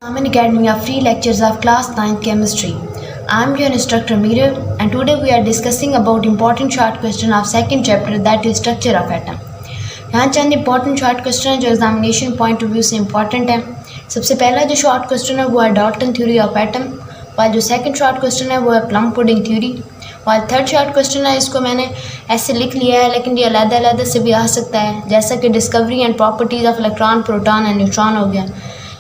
Common Academy of Free Lectures of Class 9th Chemistry. I am your instructor Meera, and today we are discussing about important short question of second chapter, that is structure of atom. यहाँ चंद important short question है जो examination point of view से important है। सबसे पहला जो short question है वो है डाल्टन थ्योरी ऑफ एटम, और जो सेकंड शॉर्ट क्वेश्चन है वो है प्लम पुडिंग थ्योरी, और थर्ड शॉर्ट क्वेश्चन है इसको मैंने ऐसे लिख लिया है लेकिन ये अलग-अलग से भी आ सकता है, जैसा कि discovery and properties of electron, proton and neutron हो गया।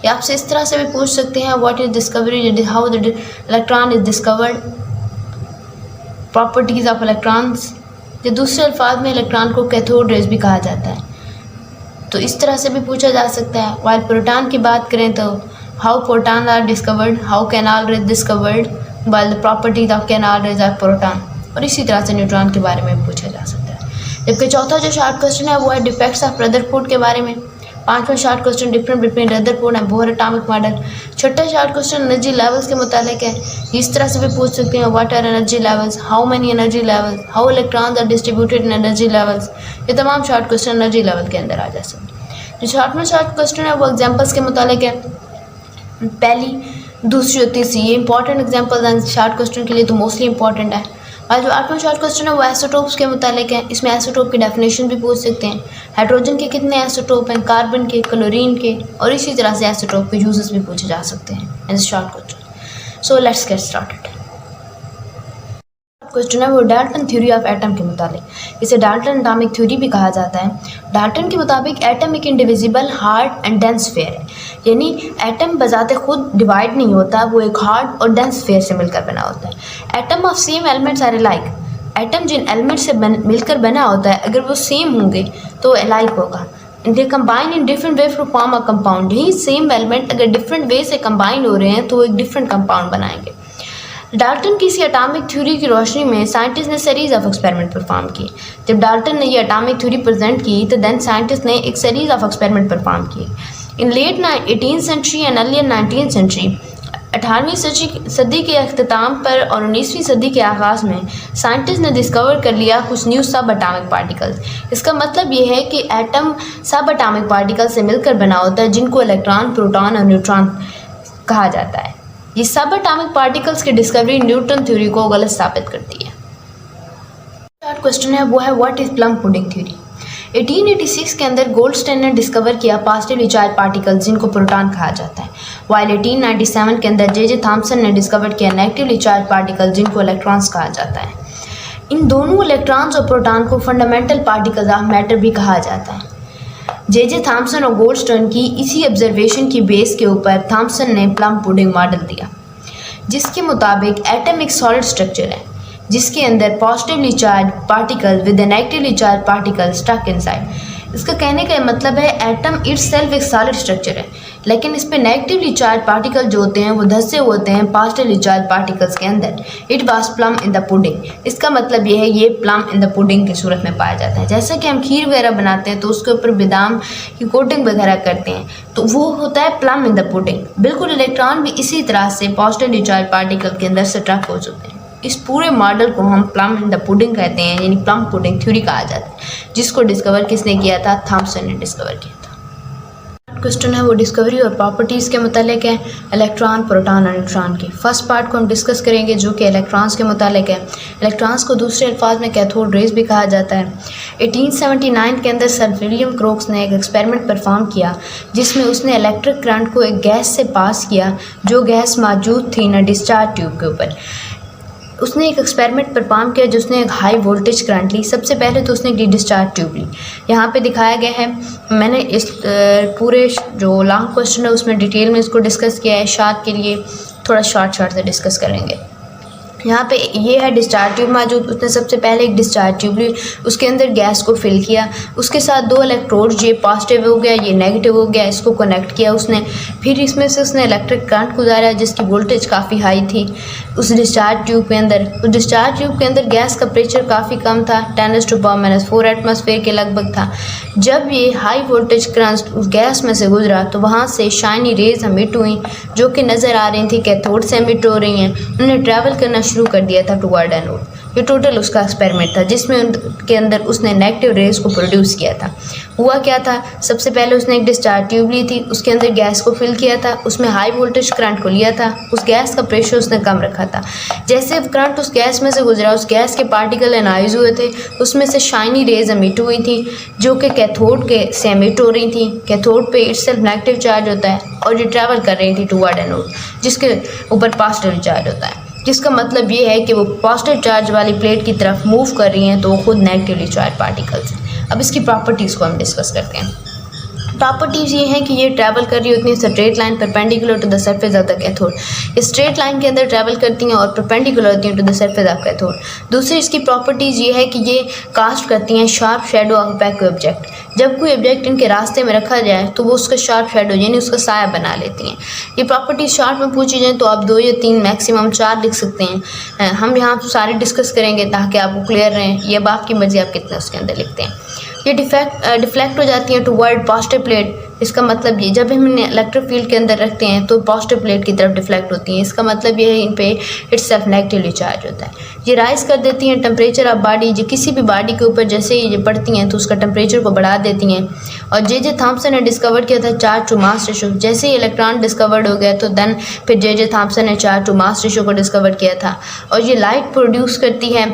या आपसे इस तरह से भी पूछ सकते हैं what is discovery, how the electron is discovered, properties of electrons, या दूसरे अल्फाज में इलेक्ट्रॉन को कैथोड रेज भी कहा जाता है, तो इस तरह से भी पूछा जा सकता है। वाइल प्रोटॉन की बात करें तो how proton are discovered, how canal rays discovered, while the properties of canal rays of proton, और इसी तरह से न्यूट्रॉन के बारे में पूछा जा सकता है। जबकि चौथा जो शॉर्ट क्वेश्चन है वो है डिफेक्ट्स ऑफ रदरफोर्ड के बारे में। पांचवा short question difference between Rutherford and Bohr atomic model. छठा शॉर्ट क्वेश्चन एनर्जी लेवल्स के मुतालिक है, इस तरह से भी पूछ सकते हैं what are energy levels, how many energy levels, how electrons are distributed in energy levels. ये तमाम शॉर्ट क्वेश्चन एनर्जी लेवल के अंदर आ जा सकते हैं। जो शॉर्ट क्वेश्चन है वो एग्जाम्पल्स के मुतालिक है, पहली दूसरी और तीसरी, ये इंपॉर्टेंट एग्जाम्पल्स हैं शॉर्ट क्वेश्चन के लिए, तो मोस्टली इंपॉर्टेंट है। और जो आठवां शॉर्ट क्वेश्चन है वो आइसोटोप्स के मुतालिक है, इसमें आइसोटोप की डेफिनेशन भी पूछ सकते हैं, हाइड्रोजन के कितने आइसोटोप हैं, कार्बन के, क्लोरीन के, और इसी तरह से आइसोटोप के यूजेस भी पूछे जा सकते हैं in short question. So let's get started. Question है वो डाल्टन थ्योरी ऑफ एटम के मुताबिक, इसे डाल्टन एटॉमिक थ्योरी भी कहा जाता है। डाल्टन के मुताबिक एटम एक indivisible, hard and dense sphere है, यानी एटम बजाते खुद डिवाइड नहीं होता, वो एक हार्ड और डेंस स्फीयर से मिलकर बना होता है। Atom of same elements are alike, atom जिन एलिमेंट से मिलकर बना होता है अगर वो सेम होंगे तो अलाइक होगा। They combine in different way to form a compound, यही सेम एलिमेंट अगर डिफरेंट वे से कंबाइन हो रहे हैं तो एक डिफरेंट कंपाउंड बनाएंगे। डाल्टन की इसी एटॉमिक थ्योरी की रोशनी में साइंटिस्ट ने सीरीज ऑफ एक्सपेरिमेंट परफॉर्म किए। जब डाल्टन ने ये एटॉमिक थ्योरी प्रेजेंट की तो देन साइंटिस्ट ने एक सीरीज ऑफ एक्सपेरिमेंट परफॉर्म किए। In late 18th century and earlier 19th century, 18वीं सदी के अख्ताम पर और 19वीं सदी के आगाज़ में साइंटिस्ट ने डिस्कवर कर लिया कुछ न्यू सब एटॉमिक पार्टिकल्स। इसका मतलब ये है कि एटम सब एटॉमिक पार्टिकल से मिलकर बना होता है, जिनको इलेक्ट्रॉन, प्रोटॉन और न्यूट्रॉन कहा जाता है। ये सब एटॉमिक पार्टिकल्स की डिस्कवरी न्यूटन थ्योरी को गलत साबित करती है। थर्ड क्वेश्चन है वो है what is plum pudding theory. 1886 के अंदर गोल्डस्टाइन ने डिस्कवर किया पॉजिटिवली चार्ज पार्टिकल्स, जिनको प्रोटॉन कहा जाता है, वाइल 1897 के अंदर जे थॉमसन ने डिस्कवर किया नेगेटिवली चार्ज पार्टिकल्स, जिनको इलेक्ट्रॉन्स कहा जाता है। इन दोनों इलेक्ट्रॉन्स और प्रोटॉन को फंडामेंटल पार्टिकल्स ऑफ मैटर भी कहा जाता है। जे थॉमसन और गोल्डस्टाइन की इसी ऑब्जर्वेशन की बेस के ऊपर थॉमसन ने प्लम पुडिंग मॉडल दिया, जिसके मुताबिक एटम एक सॉलिड स्ट्रक्चर है जिसके अंदर positively charge particle with negatively charge particle stuck inside. इसका कहने का मतलब है एटम इटसेल्फ एक सॉलिड स्ट्रक्चर है, लेकिन इस पे नेगेटिवली चार्ज पार्टिकल जो होते हैं वो धंसे होते हैं पॉजिटिवली चार्ज पार्टिकल्स के अंदर। It was plum in the pudding. इसका मतलब ये है ये प्लम इन द पुडिंग की सूरत में पाया जाता है। जैसे कि हम खीर वगैरह बनाते हैं तो उसके ऊपर बादाम की कोटिंग वगैरह करते हैं, तो वो होता है प्लम इन द पुडिंग। बिल्कुल इलेक्ट्रॉन भी इसी तरह से पॉजिटिवली चार्ज पार्टिकल के अंदर स्टक हो जाते हैं। इस पूरे मॉडल को हम प्लम इन द पुडिंग कहते हैं, यानी प्लम पुडिंग थ्योरी कहा जाता है, जिसको डिस्कवर किसने किया था? थॉमसन ने डिस्कवर किया था। क्वेश्चन है वो डिस्कवरी और प्रॉपर्टीज़ के मुतालिक है, इलेक्ट्रॉन, प्रोटॉन और न्यूट्रॉन की। फर्स्ट पार्ट को हम डिस्कस करेंगे जो कि इलेक्ट्रॉन्स के मुतालिक है। इलेक्ट्रॉन्स को दूसरे अल्फाज में कैथोड रेज भी कहा जाता है। 1879 के अंदर सर विलियम क्रोक्स ने एक एक्सपेरिमेंट परफॉर्म किया जिसमें उसने इलेक्ट्रिक करंट को एक गैस से पास किया, जो गैस मौजूद थी ना डिस्चार्ज ट्यूब के ऊपर। उसने एक एक्सपेरिमेंट परफॉर्म किया जिसने एक हाई वोल्टेज करंट ली। सबसे पहले तो उसने एक डिस्चार्ज ट्यूब ली, यहाँ पे दिखाया गया है। मैंने इस पूरे जो लॉन्ग क्वेश्चन है उसमें डिटेल में इसको डिस्कस किया है, शॉर्ट के लिए थोड़ा शॉर्ट से डिस्कस करेंगे। यहाँ पे ये है डिस्चार्ज ट्यूब मौजूद। उसने सबसे पहले एक डिस्चार्ज ट्यूब ली, उसके अंदर गैस को फिल किया, उसके साथ दो इलेक्ट्रोड, ये पॉजिटिव हो गया, ये नेगेटिव हो गया, इसको कनेक्ट किया उसने। फिर इसमें से उसने इलेक्ट्रिक करंट गुजारा जिसकी वोल्टेज काफ़ी हाई थी उस डिस्चार्ज ट्यूब के अंदर। उस डिस्चार्ज ट्यूब के अंदर गैस का प्रेशर काफ़ी कम था, 10⁻⁻⁴ एटमॉस्फेयर के लगभग था। जब ये हाई वोल्टेज करंट उस गैस में से गुजरा तो वहाँ से शाइनी रेज एमिट हुई, जो कि नज़र आ रही थी कैथोड से एमिट हो रही हैं। उन्होंने ट्रैवल करना शुरू कर दिया था टुवर्ड एनोड। ये टोटल उसका एक्सपेरिमेंट था जिसमें उनके अंदर उसने नेगेटिव रेज को प्रोड्यूस किया था। हुआ क्या था, सबसे पहले उसने एक डिस्चार्ज ट्यूब ली थी, उसके अंदर गैस को फिल किया था, उसमें हाई वोल्टेज करंट को लिया था, उस गैस का प्रेशर उसने कम रखा था। जैसे करंट उस गैस में से गुजरा, उस गैस के पार्टिकल एनालाइज हुए थे, उसमें से शाइनी रेज एमिट हुई थी जो कि कैथोड के से एमिट हो रही थी। कैथोड पे इटसेल्फ नेगेटिव चार्ज होता है और ये ट्रैवल कर रही थी टुवर्ड एनोड जिसके ऊपर पॉजिटिव चार्ज होता है, जिसका मतलब ये है कि वो पॉजिटिव चार्ज वाली प्लेट की तरफ मूव कर रही हैं तो वो खुद नेगेटिवली चार्ज पार्टिकल्स हैं। अब इसकी प्रॉपर्टीज़ को हम डिस्कस करते हैं। प्रॉपर्टीज़ ये हैं कि ये ट्रैवल कर रही होती हैं straight line perpendicular to the surface of the cathode. ये स्ट्रेट लाइन के अंदर ट्रैवल करती हैं और परपेंडिकुलर होती हैं to the surface of cathode. दूसरी इसकी प्रॉपर्टीज़ ये है कि ये कास्ट करती हैं sharp shadow of back object. जब कोई ऑब्जेक्ट इनके रास्ते में रखा जाए तो वो उसका शार्प शेडो यानी उसका साया बना लेती हैं। ये प्रॉपर्टीज़ शार्ट में पूछी जाए तो आप 2 या 3 मैक्सिमम 4 लिख सकते हैं। हम यहाँ सारे डिस्कस करेंगे ताकि आपको क्लियर रहें। ये अब आपकी मर्जी, आप कितना उसके अंदर लिखते हैं। ये डिफ्लेक्ट हो जाती हैं टुवर्ड पॉजिटिव प्लेट। इसका मतलब ये जब हम इन्हें इलेक्ट्रिक फील्ड के अंदर रखते हैं तो पॉजिटिव प्लेट की तरफ डिफ्लेक्ट होती हैं। इसका मतलब ये है इन पे इटसेल्फ नेगेटिवली चार्ज होता है। ये राइज कर देती हैं टेम्परेचर ऑफ बॉडी। जो किसी भी बॉडी के ऊपर जैसे ही ये पड़ती हैं तो उसका टेम्परेचर को बढ़ा देती हैं। और जे थॉम्सन ने डिस्कवर किया था चार्ज टू मास रेशो। जैसे ही इलेक्ट्रॉन डिस्कवर्ड हो गया तो देन फिर जे थॉम्सन ने चार्ज टू मास रेशो को डिस्कवर किया था। और ये लाइट प्रोड्यूस करती है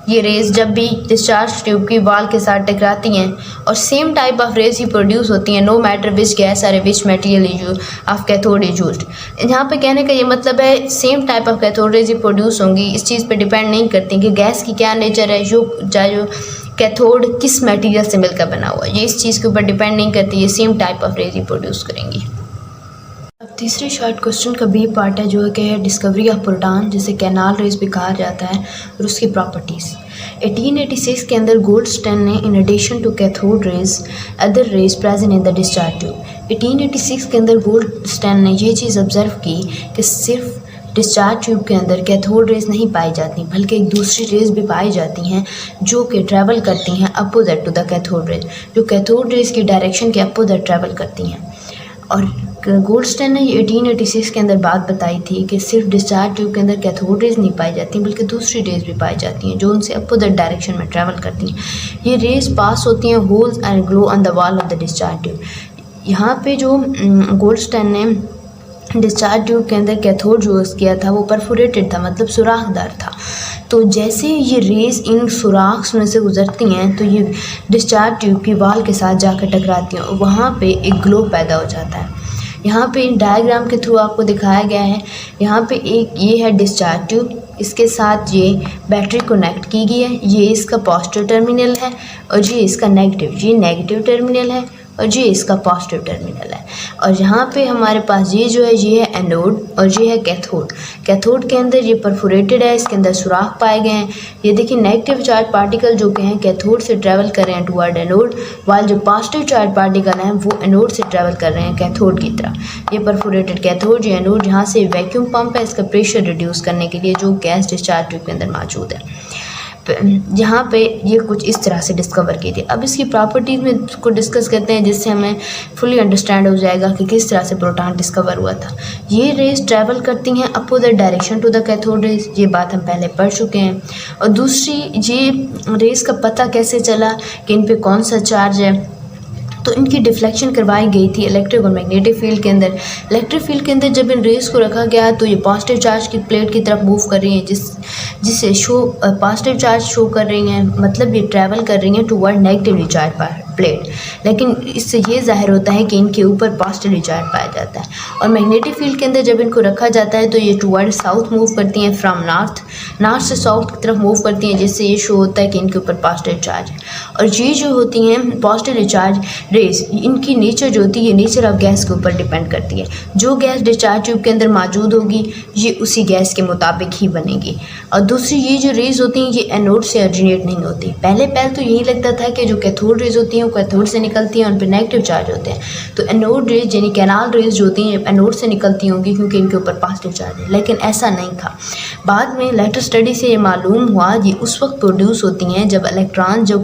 ये रेज जब भी डिस्चार्ज ट्यूब की वॉल के साथ टकराती हैं और सेम टाइप ऑफ रेज ही प्रोड्यूस होती हैं नो मैटर विच गैस और which material of cathode is used. यहाँ पे कहने का ये मतलब है same type of cathode rays ही प्रोड्यूस होंगी। इस चीज़ पे डिपेंड नहीं करती कि गैस की क्या नेचर है, जो कैथोड किस मटेरियल से मिलकर बना हुआ है, ये इस चीज़ के ऊपर डिपेंड नहीं करती। ये सेम टाइप ऑफ रेज ही प्रोड्यूस करेंगी। अब तीसरे शॉर्ट क्वेश्चन का बी पार्ट है जो कि है डिस्कवरी ऑफ प्रोटॉन, जिसे कैनाल रेज भी कहा जाता है, और उसकी प्रॉपर्टीज़। 1886 के अंदर गोल्डस्टेन ने in addition to cathode rays other rays present in the discharge tube. 1886 के अंदर गोल्डस्टेन ने यह चीज़ ऑब्जर्व की कि सिर्फ डिस्चार्ज ट्यूब के अंदर कैथोड रेज नहीं पाई जाती बल्कि एक दूसरी रेज भी पाई जाती हैं जो कि ट्रैवल करती हैं opposite to the cathode rays, जो कैथोड रेज की डायरेक्शन के अपोजिट ट्रैवल करती हैं। और गोल्डस्टेन ने 1886 के अंदर बात बताई थी कि सिर्फ डिस्चार्ज ट्यूब के अंदर कैथोड रेज नहीं पाई जाती बल्कि दूसरी रेज भी पाई जाती हैं जो उनसे अपोजिट डायरेक्शन में ट्रैवल करती हैं। ये रेज पास होती हैं holes and glow on the wall of the discharge tube. यहाँ पे जो गोल्डस्टेन ने डिस्चार्ज ट्यूब के अंदर कैथोड यूज़ किया था वो परफोरेटेड था, मतलब सुराखदार था। तो जैसे ये रेज इन सुराख में से गुजरती हैं तो ये डिस्चार्ज ट्यूब की वॉल के साथ जाकर टकराती हैं और वहाँ पे एक ग्लो पैदा हो जाता है। यहाँ पे इन डायग्राम के थ्रू आपको दिखाया गया है। यहाँ पे एक ये है डिस्चार्ज ट्यूब, इसके साथ ये बैटरी कनेक्ट की गई है, ये इसका पॉजिटिव टर्मिनल है और ये इसका नेगेटिव टर्मिनल है और ये इसका पॉजिटिव टर्मिनल है। और यहाँ पे हमारे पास ये जो है ये है एनोड और ये है कैथोड। कैथोड के अंदर ये परफोरेटेड है, इसके अंदर सुराख पाए गए हैं। ये देखिए नेगेटिव चार्ज पार्टिकल जो कि हैं कैथोड से ट्रैवल कर रहे हैं टुवर्ड एनोड, वाल जो पॉजिटिव चार्ज पार्टिकल हैं वो एनोड से ट्रैवल कर रहे हैं कैथोड की तरफ। ये परफोरेटेड कैथोड, ये एनोड, यहाँ से वैक्यूम पंप है इसका प्रेशर रिड्यूस करने के लिए जो गैस डिस्चार्ज ट्यूब के अंदर मौजूद है। यहाँ पे ये कुछ इस तरह से डिस्कवर की थी। अब इसकी प्रॉपर्टीज़ में को डिस्कस करते हैं जिससे हमें फुली अंडरस्टैंड हो जाएगा कि किस तरह से प्रोटॉन डिस्कवर हुआ था। ये रेज ट्रैवल करती हैं opposite direction to the cathode rays, ये बात हम पहले पढ़ चुके हैं। और दूसरी ये रेज का पता कैसे चला कि इन पे कौन सा चार्ज है, तो इनकी डिफ्लेक्शन करवाई गई थी इलेक्ट्रिक और मैग्नेटिक फील्ड के अंदर। इलेक्ट्रिक फील्ड के अंदर जब इन रेज को रखा गया तो ये पॉजिटिव चार्ज की प्लेट की तरफ मूव कर रही हैं जिससे पॉजिटिव चार्ज शो कर रही हैं, मतलब ये ट्रैवल कर रही हैं टुवर्ड नेगेटिवली चार्ज प्लेट। लेकिन इससे ये जाहिर होता है कि इनके ऊपर पॉजिटिवली चार्ज पाया जाता है। और मैग्नेटिक फील्ड के अंदर जब इनको रखा जाता है तो ये टुवर्ड साउथ मूव करती हैं, फ्रॉम नॉर्थ से साउथ की तरफ मूव करती हैं, जिससे ये शो होता है कि इनके ऊपर पॉजिटिव चार्ज है। और ये जो होती हैं पॉजिटिवली चार्ज रेज, इनकी नेचर जो होती है ये नेचर ऑफ गैस के ऊपर डिपेंड करती है। जो गैस डिस्चार्ज ट्यूब के अंदर मौजूद होगी ये उसी गैस के मुताबिक ही बनेगी। और दूसरी ये जो रेज होती हैं ये एनोड से ऑरिजिनेट नहीं होती। पहले तो यही लगता था कि जो कैथोड रेज होती हैं वो कैथोड से निकलती हैं और उन पर नेगेटिव चार्ज होते हैं, तो एनोड रेज यानी कैनाल रेज जो होती हैं एनोड से निकलती होंगी क्योंकि इनके ऊपर पॉजिटिव चार्ज है। लेकिन ऐसा नहीं था। बाद में लेटर स्टडी से ये मालूम हुआ ये उस वक्त प्रोड्यूस होती हैं जब इलेक्ट्रॉन जो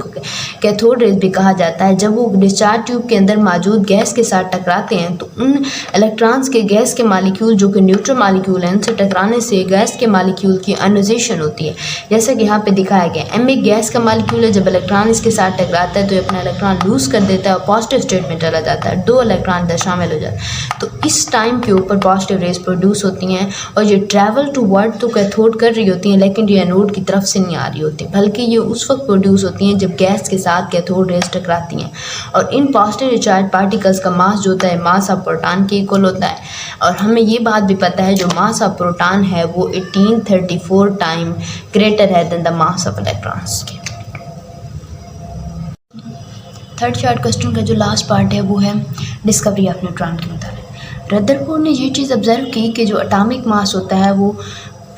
कैथोड रेज भी कहा जाता है। जब वो डिस्चार्ज ट्यूब के अंदर मौजूद गैस के साथ टकराते हैं तो उन इलेक्ट्रॉन्स के गैस के मालिक्यूल जो कि न्यूट्रल मालिक्यूल हैं उनसे टकराने से गैस के मालिक्यूल की आयोनाइजेशन होती है, जैसा कि यहाँ पे दिखाया गया। M एक गैस का मालिक्यूल है, जब इलेक्ट्रॉन इसके साथ टकराता है तो ये अपना इलेक्ट्रॉन लूज कर देता है और पॉजिटिव स्टेट में चला जाता है, 2 इलेक्ट्रॉन अंदर शामिल हो जाते हैं। तो इस टाइम के ऊपर पॉजिटिव रेज प्रोड्यूस होती हैं और ये ट्रैवल टू वर्ड तो कैथोड कर रही होती हैं, लेकिन ये एनोड की तरफ से नहीं आ रही होती, बल्कि ये उस वक्त प्रोड्यूस होती हैं जब गैस के साथ कैथोड रेज टकराती हैं। और इन पॉजिटिव चार्ज पार्टिकल्स का मास जो होता है मास ऑफ प्रोटॉन के इक्वल होता है। और हमें ये बात भी पता है जो मास ऑफ प्रोटॉन है वो 1834 टाइम ग्रेटर है than the mass of electrons के। थर्ड चार्ट क्वेश्चन का जो लास्ट पार्ट है वो है डिस्कवरी ऑफ न्यूट्रॉन के मुताबिक। रदरफोर्ड ने ये चीज़ ऑब्जर्व की कि जो एटॉमिक मास होता है वो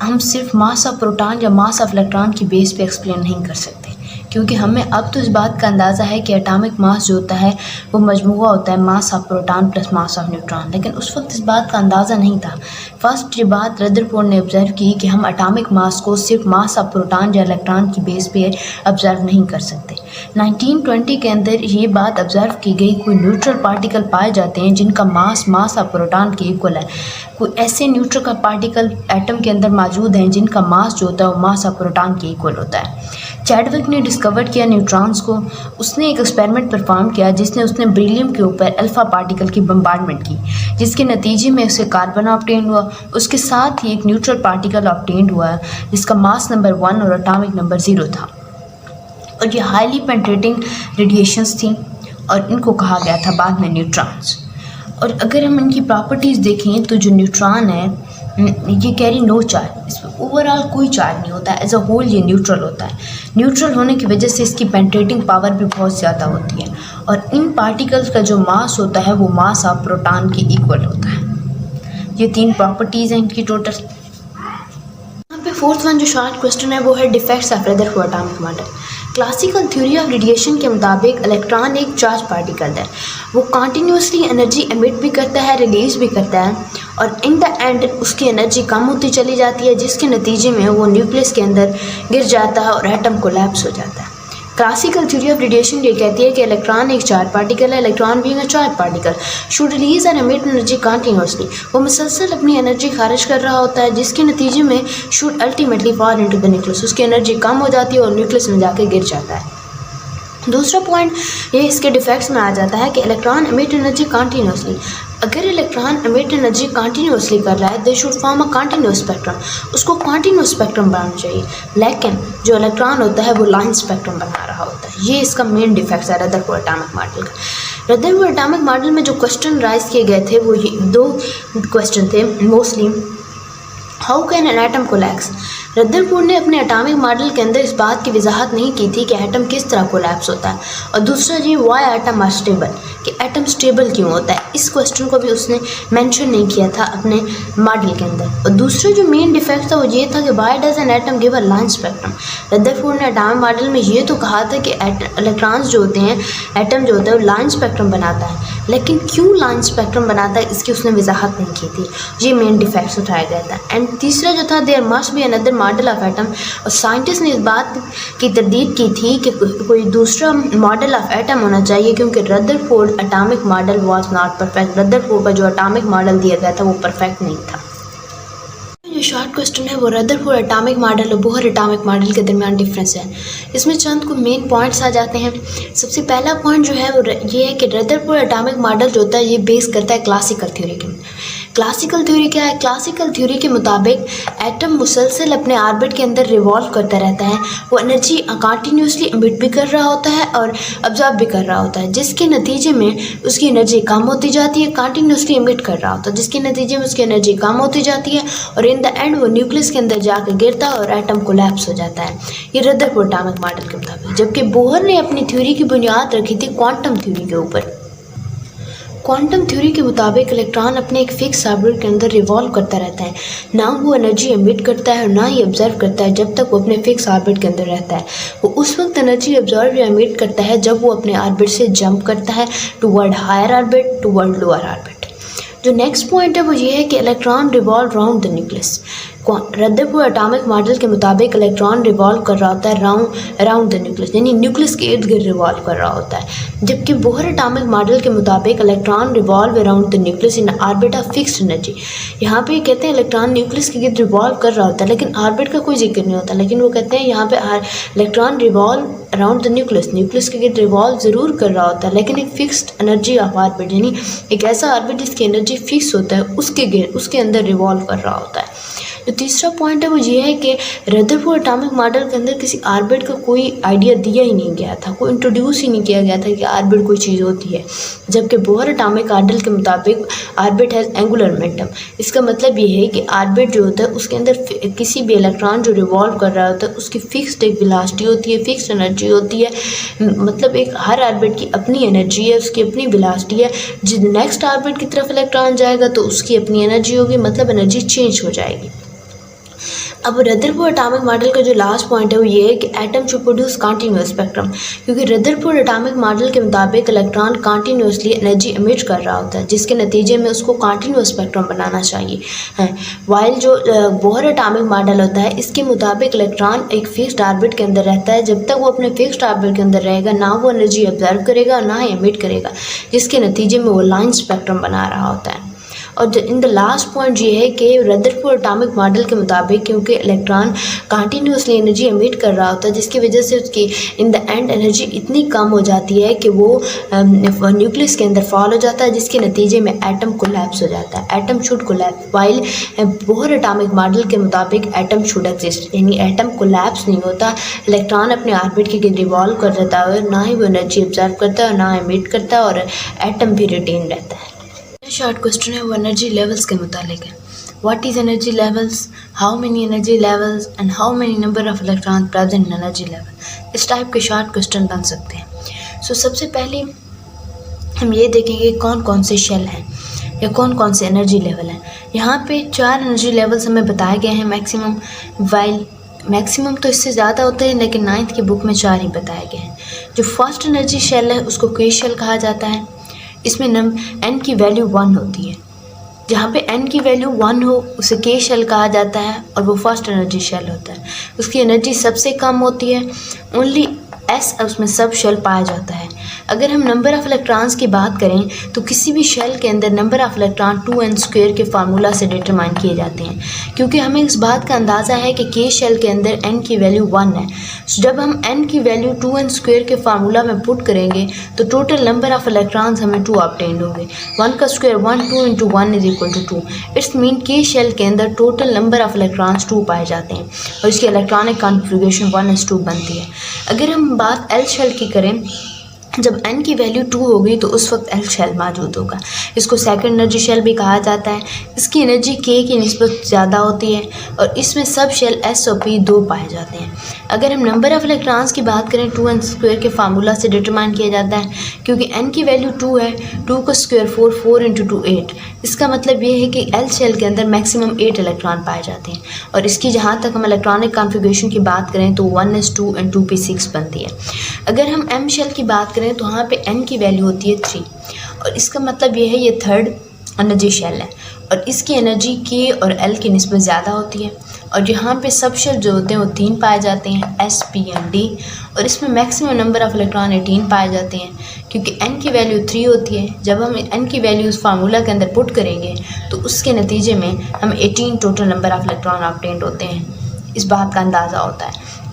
हम सिर्फ मास ऑफ प्रोटॉन या मास ऑफ इलेक्ट्रॉन की बेस पे एक्सप्लेन नहीं कर सकते, क्योंकि हमें अब तो इस बात का अंदाज़ा है कि एटॉमिक मास जो होता है वो मजमूआ होता है mass of proton plus mass of neutron, लेकिन उस वक्त इस बात का अंदाज़ा नहीं था। फर्स्ट ये बात रदरफोर्ड ने ऑब्जर्व की कि हम एटॉमिक मास को सिर्फ मास ऑफ प्रोटॉन या इलेक्ट्रॉन की बेस पे ऑब्जर्व नहीं कर सकते। 1920 के अंदर ये बात ऑब्जर्व की गई, कोई न्यूट्रल पार्टिकल पाए जाते हैं जिनका मास ऑफ प्रोटॉन के इक्वल है। कोई ऐसे न्यूट्रल का पार्टिकल एटम के अंदर मौजूद हैं जिनका मास जो होता है वो मास ऑफ प्रोटॉन के इक्वल होता है। चैडविक ने डिस्कवर किया न्यूट्रॉन्स को। उसने एक एक्सपेरिमेंट परफॉर्म किया जिसने उसने बेरिलियम के ऊपर अल्फ़ा पार्टिकल की बम्बार्डमेंट की, जिसके नतीजे में उसे कार्बन ऑब्टेन हुआ। उसके साथ ही एक न्यूट्रल पार्टिकल ऑब्टेन हुआ जिसका मास नंबर 1 और एटॉमिक नंबर 0 था, और ये हाईली पेनिट्रेटिंग रेडिएशंस थी और इनको कहा गया था बाद में न्यूट्रॉन्स। और अगर हम इनकी प्रॉपर्टीज़ देखें तो जो न्यूट्रॉन है ये कैरी नो चार्ज, इसमें ओवरऑल कोई चार्ज नहीं होता है, एज अ होल ये न्यूट्रल होता है। न्यूट्रल होने की वजह से इसकी पेनिट्रेटिंग पावर भी बहुत ज़्यादा होती है, और इन पार्टिकल्स का जो मास होता है वो मास ऑफ प्रोटॉन के इक्वल होता है। ये 3 प्रॉपर्टीज़ हैं इनकी टोटल। यहाँ पे फोर्थ वन जो शॉर्ट क्वेश्चन है वो है defects of Rutherford atomic model. Classical theory of radiation के मुताबिक इलेक्ट्रॉन एक चार्ज पार्टिकल है, वो कॉन्टीन्यूसली एनर्जी एमिट भी करता है, रिलीज भी करता है, और इन द एंड उसकी एनर्जी कम होती चली जाती है, जिसके नतीजे में वो न्यूक्लियस के अंदर गिर जाता है और एटम कोलैप्स हो जाता है। क्लासिकल थ्योरी ऑफ रेडिएशन ये कहती है कि इलेक्ट्रॉन एक चार्ज पार्टिकल है, electron being a charge particle should release and emit energy continuously, वो मुसलसल अपनी एनर्जी खारिज कर रहा होता है, जिसके नतीजे में should ultimately fall into the nucleus, उसकी एनर्जी कम हो जाती है और न्यूक्लियस में जाके गिर जाता है। दूसरा पॉइंट ये इसके डिफेक्ट्स में आ जाता है कि इलेक्ट्रॉन एमिट एनर्जी कॉन्टीन्यूसली। अगर इलेक्ट्रॉन एमिट एनर्जी कॉन्टीन्यूसली कर रहा है they should form a continuous spectrum, उसको कॉन्टीन्यूस स्पेक्ट्रम बनाना चाहिए, लेकिन जो इलेक्ट्रॉन होता है वो लाइन स्पेक्ट्रम बना रहा होता है। ये इसका मेन डिफेक्ट्स है रदरफोर्ड एटॉमिक मॉडल का। रदरफोर्ड एटॉमिक मॉडल में जो क्वेश्चन राइज किए गए थे वो ये 2 क्वेश्चन थे mostly. How can an atom collapse? Rutherford ने अपने एटॉमिक मॉडल के अंदर इस बात की वजाहत नहीं की थी कि एटम किस तरह कोलैप्स होता है, और दूसरा ये वाई एटम आर स्टेबल, कि एटम स्टेबल क्यों होता है, इस क्वेश्चन को भी उसने मेंशन नहीं किया था अपने मॉडल के अंदर। और दूसरा जो मेन डिफेक्ट था वो ये था कि why does an atom give a line spectrum. Rutherford ने एटॉमिक मॉडल में ये तो कहा था कि इलेक्ट्रॉन्स जो होते हैं, एटम जो होता है वो लाइन स्पेक्ट्रम बनाता है, लेकिन क्यों लाइन स्पेक्ट्रम बनाता है इसकी उसने वजाहत नहीं की थी। ये मेन डिफेक्ट्स उठाया गया था। एंड तीसरा जो था there must be another model of atom, और साइंटिस्ट ने इस बात की तरदीद की थी कि कोई दूसरा मॉडल ऑफ एटम होना चाहिए, क्योंकि Rutherford atomic model was not perfect. Rutherford का जो एटॉमिक मॉडल दिया गया था वो परफेक्ट नहीं था। जो शॉर्ट क्वेश्चन है वो रदरफोर्ड एटॉमिक मॉडल और बोहर एटॉमिक मॉडल के दरमियान डिफरेंस है। इसमें चंद को मेन पॉइंट्स आ जाते हैं। सबसे पहला पॉइंट जो है वो ये है कि रदरफोर्ड एटॉमिक मॉडल जो होता है ये बेस करता है क्लासिकल थ्योरी के। क्लासिकल थ्योरी क्या है? क्लासिकल थ्योरी के मुताबिक एटम मुसलसल अपने ऑर्बिट के अंदर रिवॉल्व करता रहता है, वो एनर्जी कंटिन्यूसली एमिट भी कर रहा होता है और अब्जॉर्ब भी कर रहा होता है, जिसके नतीजे में उसकी एनर्जी कम होती जाती है। कंटिन्यूसली एमिट कर रहा होता है जिसके नतीजे में उसकी एनर्जी कम होती जाती है, और इन द एंड वो न्यूक्लियस के अंदर जाकर गिरता है और एटम कोलैप्स हो जाता है। ये रदरफोर्ड एटॉमिक मॉडल के मुताबिक। जबकि बोहर ने अपनी थ्योरी की बुनियाद रखी थी क्वांटम थ्योरी के ऊपर। क्वांटम थ्योरी के मुताबिक इलेक्ट्रॉन अपने एक फिक्स ऑर्बिट के अंदर रिवॉल्व करता रहता है, ना वो एनर्जी एमिट करता है और ना ही ऑब्जर्व करता है जब तक वो अपने फिक्स ऑर्बिट के अंदर रहता है। वो उस वक्त एनर्जी ऑब्जर्व या एमिट करता है जब वो अपने ऑर्बिट से जंप करता है toward higher orbit, toward lower orbit. जो नेक्स्ट पॉइंट है वो ये है कि electron revolve round the nucleus. Rutherford atomic model के मुताबिक इलेक्ट्रॉन रिवॉल्व कर रहा होता है अराउंड द न्यूक्लियस, यानी न्यूक्लियस के इर्द गिर्द रिवॉल्व कर रहा होता है, जबकि बोहर एटॉमिक मॉडल के मुताबिक electron revolve around the nucleus in orbit of fixed energy. यहाँ पे कहते हैं इलेक्ट्रॉन न्यूक्लियस के गिर्द रिवॉल्व कर रहा होता है, लेकिन ऑर्बिट का कोई जिक्र नहीं होता, लेकिन वो कहते हैं यहाँ पे electron revolve around the nucleus के गिर्द रिवॉल्व ज़रूर कर रहा होता है, लेकिन एक फिक्स्ड एनर्जी ऑफ ऑर्बिट, यानी एक ऐसा ऑर्बिट जिसकी एनर्जी फिक्स होता है उसके अंदर रिवॉल्व कर रहा होता है। जो तीसरा पॉइंट है वो ये है कि रदरफोर्ड एटॉमिक मॉडल के अंदर किसी ऑर्बिट का कोई आइडिया दिया ही नहीं गया था, कोई इंट्रोड्यूस ही नहीं किया गया था कि ऑर्बिट कोई चीज़ होती है, जबकि बोहर एटॉमिक मॉडल के मुताबिक ऑर्बिट हैज़ एंगुलर मोमेंटम। इसका मतलब ये है कि ऑर्बिट जो होता है उसके अंदर किसी भी इलेक्ट्रॉन जो रिवॉल्व कर रहा होता है उसकी फिक्स्ड एक वेलोसिटी होती है, फिक्स्ड एनर्जी होती है, मतलब एक हर ऑर्बिट की अपनी एनर्जी है, उसकी अपनी वेलोसिटी है। जिस नेक्स्ट ऑर्बिट की तरफ इलेक्ट्रॉन जाएगा तो उसकी अपनी एनर्जी होगी, मतलब एनर्जी चेंज हो जाएगी। अब रदरफोर्ड एटॉमिक मॉडल का जो लास्ट पॉइंट है वो ये है कि atom should produce continuous spectrum, क्योंकि रदरफोर्ड एटॉमिक मॉडल के मुताबिक इलेक्ट्रॉन कंटिन्यूअसली एनर्जी एमिट कर रहा होता है, जिसके नतीजे में उसको कंटिन्यूअस स्पेक्ट्रम बनाना चाहिए है। वाइल जो बोहर एटॉमिक मॉडल होता है इसके मुताबिक इलेक्ट्रॉन एक फिक्स्ड ऑर्बिट के अंदर रहता है, जब तक वो अपने फिक्स्ड ऑर्बिट के अंदर रहेगा ना वो एनर्जी ऑब्जर्व करेगा ना ही एमिट करेगा, जिसके नतीजे में वो लाइन स्पेक्ट्रम बना रहा होता है। और इन द लास्ट पॉइंट ये है कि रदरफोर्ड एटॉमिक मॉडल के मुताबिक क्योंकि इलेक्ट्रॉन कंटिन्यूसली एनर्जी एमिट कर रहा होता है, जिसकी वजह से उसकी इन द एंड एनर्जी इतनी कम हो जाती है कि वो न्यूक्लियस के अंदर फॉल हो जाता है, जिसके नतीजे में एटम कोलैप्स हो जाता है। Atom should collapse, while Bohr atomic model के मुताबिक एटम शुड एग्जिस्ट, यानी एटम कोलैप्स नहीं होता, इलेक्ट्रॉन अपने ऑर्बिट के गिर्द रिवॉल्व कर देता है, ना ही वो एनर्जी ऑब्जर्व करता है और ना एमिट करता है, और एटम भी रिटेन रहता है। शॉर्ट क्वेश्चन है वो एनर्जी लेवल्स के मुतालिक है। What is energy levels, how many energy levels and how many number of electron present in energy level, इस टाइप के शॉर्ट क्वेश्चन बन सकते हैं। सो सबसे पहले हम ये देखेंगे कौन कौन से शेल हैं या कौन कौन से एनर्जी लेवल हैं। यहाँ पे 4 एनर्जी लेवल्स हमें बताए गए हैं मैक्सिमम, वाइल मैक्सिमम तो इससे ज़्यादा होते हैं, लेकिन 9th की बुक में 4 ही बताए गए हैं। जो फर्स्ट एनर्जी शेल है उसको के शेल कहा जाता है, इसमें n की वैल्यू 1 होती है, जहाँ पे n की वैल्यू 1 हो उसे के शेल कहा जाता है और वो फर्स्ट एनर्जी शेल होता है। उसकी एनर्जी सबसे कम होती है, ओनली S उसमें सब शेल पाया जाता है। अगर हम नंबर ऑफ़ इलेक्ट्रॉन्स की बात करें तो किसी भी शेल के अंदर नंबर ऑफ़ इलेक्ट्रॉन 2n² के फार्मूला से डिटरमाइन किए जाते हैं, क्योंकि हमें इस बात का अंदाज़ा है कि के शेल के अंदर n की वैल्यू 1 है। सो जब हम n की वैल्यू 2n² के फार्मूला में पुट करेंगे तो टोटल नंबर ऑफ़ इलेक्ट्रॉन्स हमें 2 ऑब्टेन होंगे। 1 का square 1, 2 into 1 is equal to 2। It's mean के शेल के अंदर टोटल नंबर ऑफ़ इलेक्ट्रॉन्स 2 पाए जाते हैं और इसकी इलेक्ट्रॉनिक कॉन्फ़िगरेशन 1s2 बनती है। अगर हम बात एल शेल की करें, जब n की वैल्यू 2 होगी तो उस वक्त एल शेल मौजूद होगा। इसको सेकंड एनर्जी शेल भी कहा जाता है। इसकी एनर्जी k की निस्बत ज़्यादा होती है और इसमें सब शेल s और p 2 पाए जाते हैं। अगर हम नंबर ऑफ़ इलेक्ट्रॉन्स की बात करें 2n² के फार्मूला से डिटरमाइन किया जाता है, क्योंकि n की वैल्यू 2 है, 2 का स्क्वायर 4, 4 इंटू 2 8। इसका मतलब ये है कि एल शेल के अंदर मैक्सिमम 8 इलेक्ट्रॉन पाए जाते हैं और इसकी जहाँ तक हम इलेक्ट्रॉनिक कॉन्फ़िगरेशन की बात करें तो 1s2 एंड 2p6 बनती है। अगर हम m शेल की बात करें तो वहाँ पे n की वैल्यू होती है 3 और इसका मतलब ये है ये थर्ड एनर्जी शेल है और इसकी एनर्जी k और l की निस्बत ज़्यादा होती है और यहाँ पे सब शेल जो होते हैं वो 3 पाए जाते हैं, s, p एंड d, और इसमें मैक्सिमम नंबर ऑफ़ इलेक्ट्रॉन 18 पाए जाते हैं क्योंकि n की वैल्यू 3 होती है। जब हम n की वैल्यू उस फार्मूला के अंदर पुट करेंगे तो उसके नतीजे में हम 18 total number of electron obtained होते हैं, इस बात का अंदाज़ा होता है।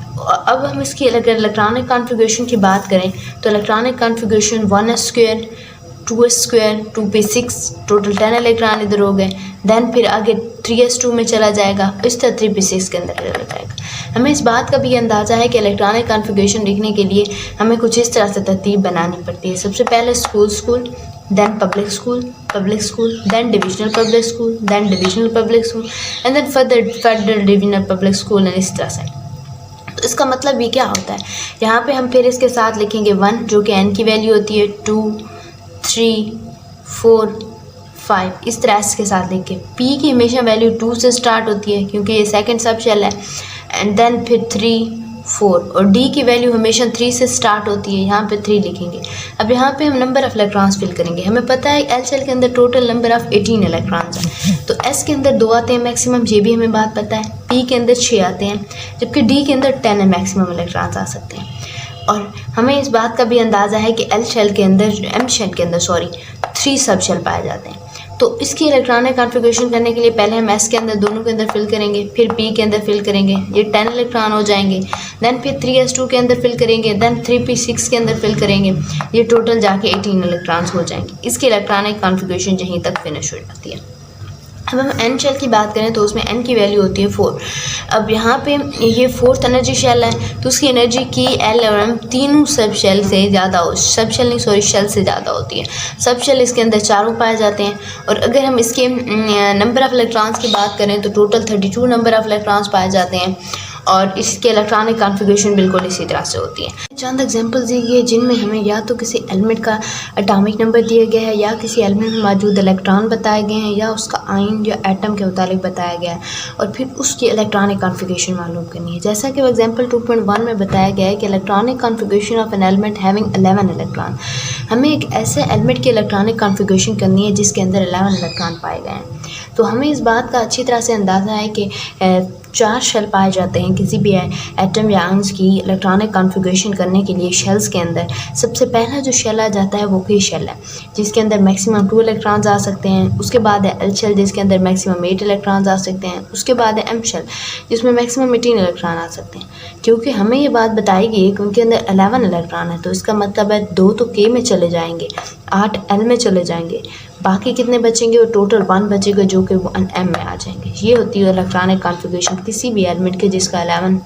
अब हम इसकी अगर इलेक्ट्रॉनिक कॉन्फ़िगरेशन की बात करें तो electronic configuration 1s², 2s², 2p6, total 10 electron इधर हो गए। देन फिर आगे 3s2 में चला जाएगा, इस तरह 3p6 के अंदर चला जाएगा। हमें इस बात का भी अंदाज़ा है कि इलेक्ट्रॉनिक कॉन्फ़िगरेशन लिखने के लिए हमें कुछ इस तरह से तरतीब बनानी पड़ती है। सबसे पहले school, then public school, then divisional public school, then divisional public school, and then further divisional public school, and इस तरह से। तो इसका मतलब ये क्या होता है, यहाँ पे हम फिर इसके साथ लिखेंगे 1 जो कि n की वैल्यू होती है, 2, 3, 4, 5, इस तरह इसके साथ लिख के। p की हमेशा वैल्यू 2 से स्टार्ट होती है क्योंकि ये सेकंड सब शेल है, एंड देन फिर 3, 4 और डी की वैल्यू हमेशा 3 से स्टार्ट होती है, यहाँ पे 3 लिखेंगे। अब यहाँ पे हम नंबर ऑफ़ इलेक्ट्रॉन्स फिल करेंगे। हमें पता है एल शेल के अंदर टोटल नंबर ऑफ़ 18 इलेक्ट्रॉन्स हैं, तो एस के अंदर 2 आते हैं मैक्सिमम, ये भी हमें बात पता है। पी के अंदर 6 आते हैं, जबकि डी के अंदर 10 मैक्सिमम इलेक्ट्रॉन्स आ सकते हैं। और हमें इस बात का भी अंदाज़ा है कि एल शेल के अंदर एम शेल के अंदर 3 सब शेल पाए जाते हैं। तो इसकी इलेक्ट्रॉनिक कॉन्फ़िगरेशन करने के लिए पहले हम एस के अंदर दोनों के अंदर फिल करेंगे, फिर पी के अंदर फिल करेंगे, ये 10 इलेक्ट्रॉन हो जाएंगे। देन फिर 3s2 के अंदर फिल करेंगे, देन 3p6 के अंदर फिल करेंगे, ये टोटल जाके 18 इलेक्ट्रॉन्स हो जाएंगे। इसकी इलेक्ट्रॉनिक कॉन्फ़िगरेशन यहीं तक फिनिश हो जाती है। अब हम एन शेल की बात करें तो उसमें एन की वैल्यू होती है 4। अब यहाँ पे ये 4th एनर्जी शेल है, तो उसकी एनर्जी की एल और एम तीनों सब शेल से ज़्यादा शेल से ज़्यादा होती है। सब शेल इसके अंदर 4 पाए जाते हैं। और अगर हम इसके नंबर ऑफ़ इलेक्ट्रॉन्स की बात करें तो टोटल 32 नंबर ऑफ़ इलेक्ट्रॉन्स पाए जाते हैं और इसके इलेक्ट्रॉनिक कॉन्फ़िगरेशन बिल्कुल इसी तरह से होती है। चंद एग्जांपल्स दी गई जिनमें हमें या तो किसी एलिमेंट का एटॉमिक नंबर दिया गया है, या किसी एलिमेंट में मौजूद इलेक्ट्रॉन बताए गए हैं, या उसका आयन या एटम के मुतालिक बताया गया है, और फिर उसकी इलेक्ट्रॉनिक कॉन्फ़िगरेशन मालूम करनी है। जैसा कि एग्जाम्पल 2.1 में बताया गया है कि electronic configuration of an element having 11 electron. हमें एक ऐसे एलिमेंट की इलेक्ट्रॉनिक कॉन्फ़िगरेशन करनी है जिसके अंदर 11 इलेक्ट्रॉन पाए गए हैं। तो हमें इस बात का अच्छी तरह से अंदाज़ा है कि 4 शेल पाए जाते हैं किसी भी एटम या आयंस की इलेक्ट्रॉनिक कॉन्फ़िगरेशन करने के लिए। शेल्स के अंदर सबसे पहला जो शेल आ जाता है वो पी शेल है, जिसके अंदर मैक्सिमम 2 इलेक्ट्रॉन्स आ सकते हैं। उसके बाद है एल शेल, जिसके अंदर मैक्सिमम 8 इलेक्ट्रॉन्स आ सकते हैं। उसके बाद है एम शेल, जिसमें मैक्सिमम 18 इलेक्ट्रॉन आ सकते हैं। क्योंकि हमें ये बात बताई गई कि उनके अंदर 11 इलेक्ट्रॉन है, तो इसका मतलब है 2 तो के में चले जाएंगे, 8 एल में चले जाएंगे, बाकी कितने बचेंगे, वो टोटल 1 बचेगा जो कि वो एम में आ जाएंगे। ये होती है इलेक्ट्रॉनिक कॉन्फ़िगरेशन किसी भी एलिमेंट के जिसका 11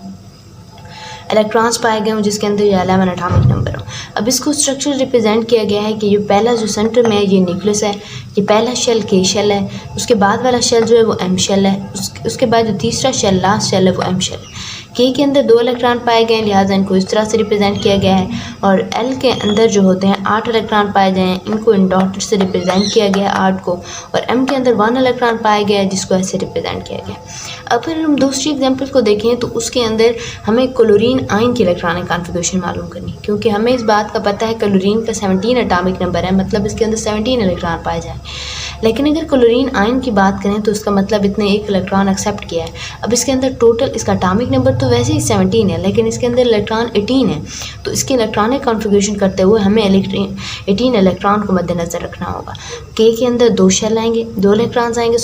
इलेक्ट्रॉन्स पाए गए हों, जिसके अंदर ये 11 एटॉमिक नंबर हो। अब इसको स्ट्रक्चर रिप्रेजेंट किया गया है कि ये पहला जो सेंटर में है ये न्यूक्लियस है, ये पहला शेल के शेल है, उसके बाद वाला शेल जो है वो एम शेल है, उसके बाद जो तीसरा शेल लास्ट शेल है वो एम शेल है। के अंदर 2 इलेक्ट्रॉन पाए गए हैं, लिहाजा इनको इस तरह से रिप्रेजेंट किया गया है। और एल के अंदर जो होते हैं 8 इलेक्ट्रॉन पाए गए हैं, इनको इन डॉटेड से रिप्रेजेंट किया गया है 8 को। और एम के अंदर 1 इलेक्ट्रॉन पाए गया है, जिसको ऐसे रिप्रेजेंट किया गया। अब अगर हम दूसरी एग्जांपल को देखें तो उसके अंदर हमें क्लोरीन आयन की इलेक्ट्रॉनिक कॉन्फ़िगरेशन मालूम करनी, क्योंकि हमें इस बात का पता है क्लोरीन का 17 एटॉमिक नंबर है, मतलब इसके अंदर 17 इलेक्ट्रॉन पाए जाए। लेकिन अगर क्लोरीन आयन की बात करें तो इसका मतलब इतने 1 इलेक्ट्रॉन एक्सेप्ट किया है। अब इसके अंदर टोटल इसका एटॉमिक नंबर तो वैसे ही 17 है, लेकिन इसके अंदर इलेक्ट्रॉन 18 है, तो इसकी इलेक्ट्रॉनिक कॉन्फ़िगरेशन करते हुए हमें 18 इलेक्ट्रॉन को मद्देनज़र रखना होगा। के अंदर 2 शेल आएंगे, 2 इलेक्ट्रॉन्स आएंगे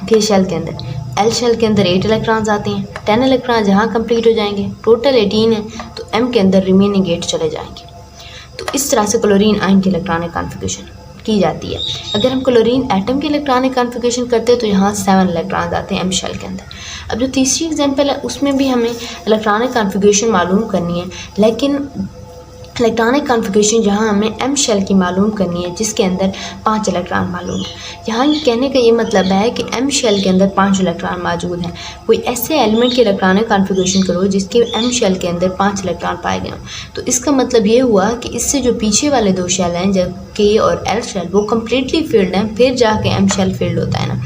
के शेल के अंदर। एल शेल के अंदर 8 इलेक्ट्रॉन्स आते हैं, 10 इलेक्ट्रॉन जहाँ कंप्लीट हो जाएंगे, टोटल 18 है, तो एम के अंदर रिमेनिंग 8 चले जाएंगे। तो इस तरह से क्लोरीन आयन की इलेक्ट्रॉनिक कॉन्फ़िगरेशन की जाती है। अगर हम क्लोरीन एटम की इलेक्ट्रॉनिक कॉन्फ़िगरेशन करते हैं तो यहाँ 7 इलेक्ट्रॉन्स आते हैं एम शेल के अंदर। अब जो तीसरी एग्जांपल है उसमें भी हमें इलेक्ट्रॉनिक कॉन्फ़िगरेशन मालूम करनी है, लेकिन इलेक्ट्रॉनिक कॉन्फ़िगरेशन जहाँ हमें एम शेल की मालूम करनी है, जिसके अंदर 5 इलेक्ट्रॉन मालूम है। यहाँ कहने का ये मतलब है कि एम शेल के अंदर 5 इलेक्ट्रॉन मौजूद हैं। कोई ऐसे एलिमेंट की इलेक्ट्रॉनिक कॉन्फ़िगरेशन करो जिसके एम शेल के अंदर 5 इलेक्ट्रॉन पाए गए हों, तो इसका मतलब ये हुआ कि इससे जो पीछे वाले 2 शेल हैं, जब के और एल शेल, वो कम्प्लीटली फिल्ड हैं, फिर जाके एम शेल फिल्ड होता है ना।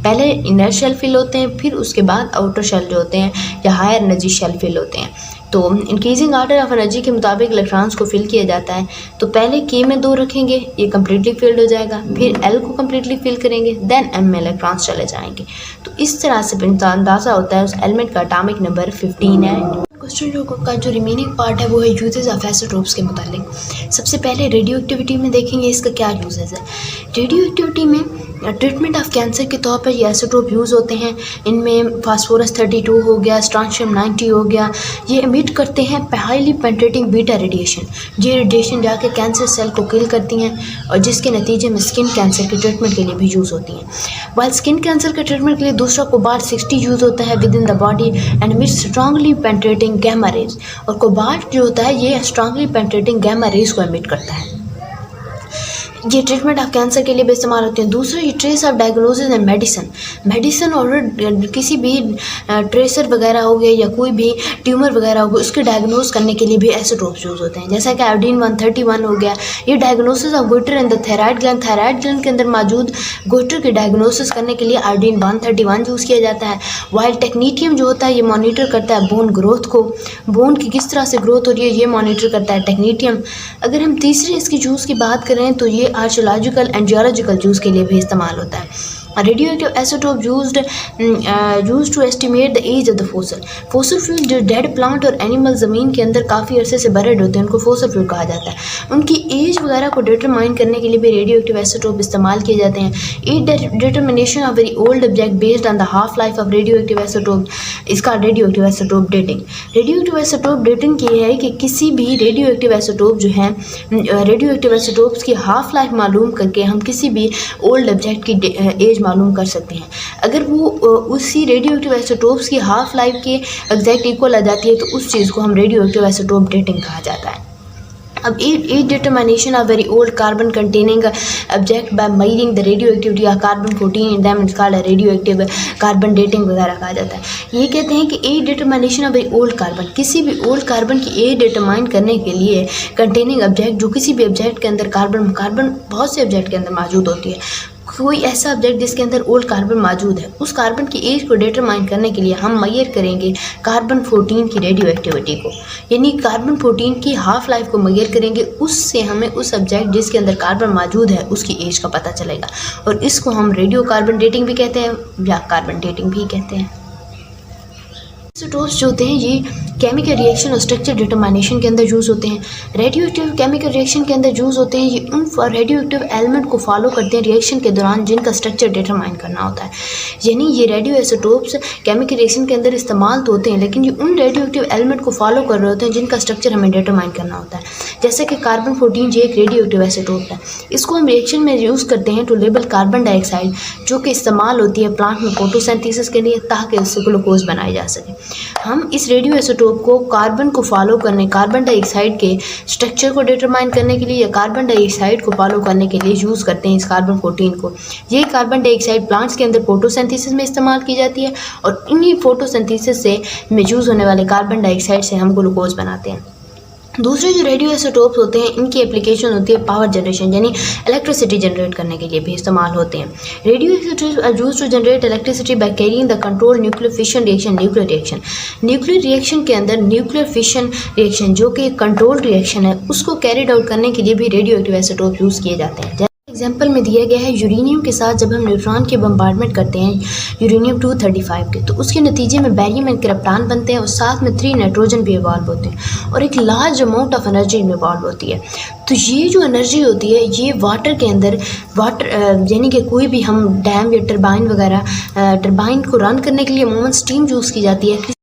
पहले इनर शेल फिल होते हैं, फिर उसके बाद आउटर शेल जो होते हैं या हायर एनर्जी शेल फिल होते हैं। तो इंक्रीजिंग ऑर्डर ऑफ एनर्जी के मुताबिक इलेक्ट्रॉन्स को फिल किया जाता है। तो पहले के में 2 रखेंगे, ये कम्प्लीटली फिल्ड हो जाएगा, फिर एल को कम्प्लीटली फिल करेंगे, देन एम में इलेक्ट्रॉन्स चले जाएंगे। तो इस तरह से अंदाज़ा होता है उस एलिमेंट का एटॉमिक नंबर 15 है। क्वेश्चन का जो रिमेनिंग पार्ट है वो है यूजेस ऑफ आइसोटोप्स के मुतालिक। सबसे पहले रेडियो एक्टिविटी में देखेंगे इसका क्या यूजेस है। रेडियो एक्टिविटी में ट्रीटमेंट ऑफ कैंसर के तौर पर ये आइसोटोप यूज़ होते हैं। इनमें फास्फोरस 32 हो गया, स्ट्रांशियम 90 हो गया, ये एमिट करते हैं हाईली पेंट्रेटिंग बीटा रेडिएशन। ये रेडिएशन जाके कैंसर सेल को किल करती हैं और जिसके नतीजे में स्किन कैंसर के ट्रीटमेंट के लिए भी यूज़ होती हैं। वाइल स्किन कैंसर के ट्रीटमेंट के लिए दूसरा कोबाल्ट 60 यूज़ होता है within the body and emit strongly penetrating gamma rays. और कोबाल्ट जो होता है ये स्ट्रांगली पेंट्रेटिंग गैमा रेज को एमिट करता है। ये ट्रीटमेंट ऑफ कैंसर के लिए भी इस्तेमाल होते हैं। दूसरा, ये trace of diagnosis and medicine और किसी भी ट्रेसर वगैरह हो गया या कोई भी ट्यूमर वगैरह हो गया उसके डायग्नोस करने के लिए भी आइसोटोप्स यूज़ होते हैं। जैसा कि आयोडीन 131 हो गया, ये diagnosis of goitre in the thyroid gland के अंदर मौजूद गोइटर की डायग्नोसिस करने के लिए आयोडीन 131 यूज़ किया जाता है। वाइल टेक्नीटियम जो होता है ये मॉनिटर करता है बोन ग्रोथ को, बोन की किस तरह से ग्रोथ हो रही है ये मॉनिटर करता है टेक्नीटियम। अगर हम तीसरे इसकी जूस की बात करें तो ये आर्चोलॉजिकल एंड जियोलॉजिकल जूस के लिए भी इस्तेमाल होता है। Radioactive isotope used to estimate the age of the fossil fuel. जो डेड प्लांट और एनिमल ज़मीन के अंदर काफ़ी अरसे से बरेड होते हैं उनको फोसिल फ्यूल कहा जाता है। उनकी एज वगैरह को डिटरमाइन करने के लिए भी रेडियोएक्टिव आइसोटोप इस्तेमाल किए जाते हैं। Age determination of very old object based on the half life of radioactive isotope, इसका radioactive isotope dating. Radioactive isotope dating की है कि किसी भी रेडियोएक्टिव आइसोटोप जो है रेडियोएक्टिव आइसोटोप्स की हाफ लाइफ मालूम करके हम किसी भी ओल्ड ऑब्जेक्ट की एज मालूम कर सकते हैं। अगर वो उसी रेडियोएक्टिव आइसोटोप्स की हाफ लाइफ के एग्जैक्ट इक्वल आ जाती है तो उस चीज़ को हम रेडियोएक्टिव आइसोटोप डेटिंग कहा जाता है। अब age determination of very old carbon containing object by measuring the radioactivity of carbon 14 in them it's called radioactive carbon dating वगैरह कहा जाता है। ये कहते हैं कि age determination of very old carbon, किसी भी ओल्ड कार्बन की एज डिटरमाइन करने के लिए कंटेनिंग ऑब्जेक्ट, जो किसी भी ऑब्जेक्ट के अंदर कार्बन बहुत से ऑब्जेक्ट के अंदर मौजूद होती है, कोई ऐसा ऑब्जेक्ट जिसके अंदर ओल्ड कार्बन मौजूद है, उस कार्बन की एज को डिटरमाइन करने के लिए हम मेजर करेंगे कार्बन 14 की रेडियो एक्टिविटी को, यानी कार्बन 14 की हाफ लाइफ को मेजर करेंगे। उससे हमें उस ऑब्जेक्ट जिसके अंदर कार्बन मौजूद है उसकी एज का पता चलेगा और इसको हम रेडियो कार्बन डेटिंग भी कहते हैं या कार्बन डेटिंग भी कहते हैं। आइसोटोप्स जो होते हैं ये केमिकल रिएक्शन और स्ट्रक्चर डिटरमिनेशन के अंदर यूज़ होते हैं। रेडियोएक्टिव केमिकल रिएक्शन के अंदर यूज़ होते हैं, ये उन रेडियोएक्टिव एलिमेंट को फॉलो करते हैं रिएक्शन के दौरान जिनका स्ट्रक्चर डिटरमाइन करना होता है। यानी ये रेडियो आइसोटोप्स केमिकल रिएक्शन के अंदर इस्तेमाल तो होते हैं लेकिन ये उन रेडियोएक्टिव एलिमेंट को फॉलो कर रहे होते हैं जिनका स्ट्रक्चर हमें डिटरमाइन करना होता है। जैसे कि कार्बन 14 ये एक रेडियोएक्टिव आइसोटोप है, इसको हम रिएक्शन में यूज़ करते हैं टू लेबल कार्बन डाइऑक्साइड जो कि इस्तेमाल होती है प्लांट में फोटोसिंथेसिस के लिए ताकि उससे ग्लूकोज बनाई जा सके। हम इस रेडियो आइसोटोप को कार्बन को फॉलो करने, कार्बन डाइऑक्साइड के स्ट्रक्चर को डिटरमाइन करने के लिए या कार्बन डाइऑक्साइड को फॉलो करने के लिए यूज़ करते हैं इस कार्बन 14 को। ये कार्बन डाइऑक्साइड प्लांट्स के अंदर फोटोसिंथेसिस में इस्तेमाल की जाती है और इन्हीं फोटोसिंथेसिस से यूज़ होने वाले कार्बन डाइऑक्साइड से हम ग्लूकोज बनाते हैं। दूसरे जो रेडियो आइसोटोप्स होते हैं इनकी एप्लीकेशन होती है पावर जनरेशन, यानी इलेक्ट्रिसिटी जनरेट करने के लिए भी इस्तेमाल होते हैं। Radioisotopes are used to generate electricity by carrying the control nuclear fission reaction. Nuclear reaction के अंदर न्यूक्लियर फिशन रिएक्शन जो कि कंट्रोल रिएक्शन है उसको कैरिड आउट करने के लिए भी रेडियो एक्टिव आइसोटोप यूज़ किए जाते हैं। एग्जाम्पल में दिया गया है यूरेनियम के साथ जब हम न्यूट्रॉन के बम्बार्डमेंट करते हैं यूरेनियम 235 के, तो उसके नतीजे में बैरियम एंड क्रिप्टॉन बनते हैं और साथ में 3 नाइट्रोजन भी इवॉल्व होते हैं और एक लार्ज अमाउंट ऑफ एनर्जी में इवॉल्व होती है। तो ये जो एनर्जी होती है ये वाटर के अंदर यानी कि कोई भी हम डैम या टरबाइन वगैरह टरबाइन को रन करने के लिए अमूमन स्टीम यूज़ की जाती है।